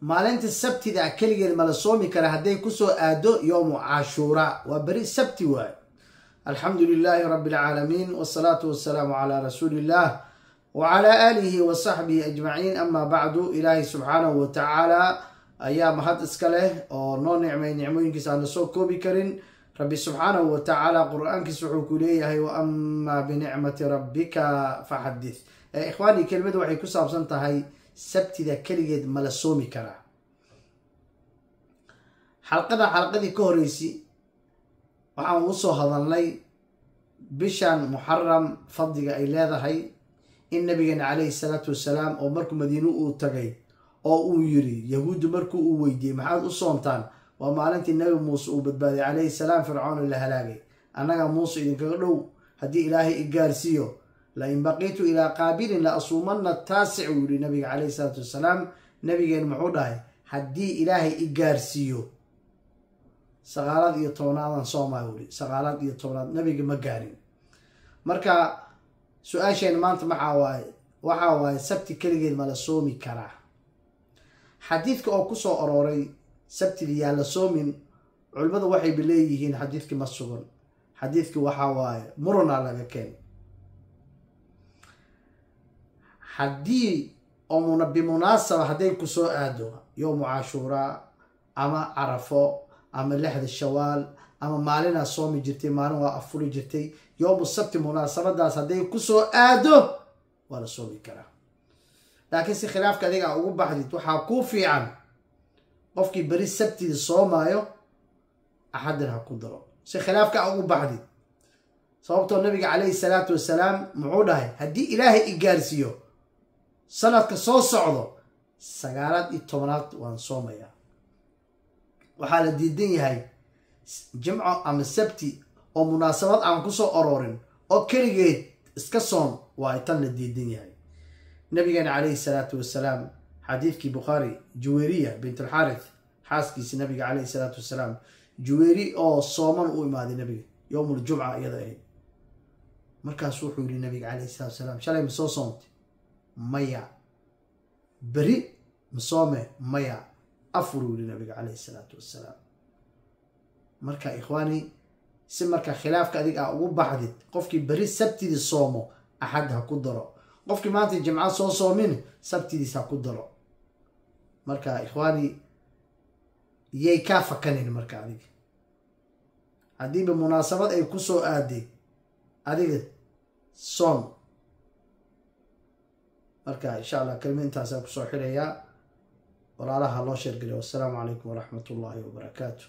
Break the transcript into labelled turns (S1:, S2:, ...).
S1: maalinta sabtida keligeed ma la soomi kara hadday kusoo aado yowmu cashuura waa beri sabti waay. alxamdu lilaahi rabbi alcaalamiin wasalaatu wasalaamu calaa rasuuliillah wacalaa aalihi wa saxbihi ajmaciin. amaa bacdu, ilaahay subxaanahu watacaala ayaa mahad iska leh oo noo nicmay nicmooyinkiisa aan la soo koobi karin. rabbi subxaanahu watacaala qur-aankiisa wuxuu ku leeyahay wa amaa binicmati rabbika faxadith. ikhwaanii, kelimadu waxay ku saabsan tahay sabtida keligeed ma la soomi karaa. xalqadii ka horeysi waxaan ugu soo hadalnay bishan muxaram fadliga ay leedahay, in nabigeena calayhi salaatu wasalaam oo markuu madiine uu tagay oo uu yiri yahuuddu markuu uu weydiiyey maxaad u soontaan, waa maalintii nabi muuse uu badbaaday calayhi salaam fircoon la halaagay. annaga muuse idinkaga dhow, haddii ilaahay i gaarsiiyo lain baqiitu ilaa qaabilin la asuumana taasic uu yihi nabiga calayhi salaatu wasalaam. nabigeen muxuu dhahay haddii ilaahay i gaarsiiyo 19 soomaa wuri 19 nabiga ma gaarin. marka su-aasheen maanta waxaa waaye sabti keligeed ma la soomi karaa. xadiidka oo kusoo arooray sabtidii yaa la soomin, culimmadu waxay leeyihiin xadiidkii ma sugan. xadiidkii waxaa waaye murana laga keen. haddii oo bimunaasaba hadday kusoo aado yowmu cashuura ama carafo ama 6 shawaal ama maalinaa soomi jirtay, maalin waa afuri jirtay, yowmu sabti munaasabadaas hadday kusoo aado waa la soomi karaa. laakiin si khilaafka adiga ugu baxdid waxaa kuu fiican qofkii beri sabtida soomaayo axaddan ha ku daro, si khilaafka ugu baxdid. sababtoo nabiga calayhi salaatu wasalaam muxuu dhahay haddii ilaahay i gaarsiiyo sanadka soo socdo 19 waan soomayaa. waxaa la diidan yahay jimco ama sabti oo munaasabad aan kusoo aroorin oo keligeed iska soon, waa tan la diidan yahay. nabigeena calayhi salaatu wasalaam xadiidkii bukhaari, juwayriya bint alxaarith xaaskiisi nabiga calayhi salaatu wasalaam, juwayri oo sooman u imaaday nabiga yowmuljumca iyada ahayd. markaasu wuxuu yihi nabiga calayhi salaatu wasalaam shalay ma soo soontay? maya. beri ma soome? maya. afuruu yihi nabiga calayhi salaatu wasalaam. marka ikhwaani, si marka khilaafka adiga a ugu baxdid, qofkii beri sabtidii soomo axad ha ku daro, qofkii maanta jimco soo soomin sabtidiis ha ku daro. marka ikhwaani, yay kaa fakanin marka adiga haddiiba munaasabad ay kusoo aaday adiga soon. marka insha allah kelima intaasa kusoo xirayaa. walaalaha loo sheergeliya. wassalaamu calaykum waraxmat ullaahi wabarakaatu.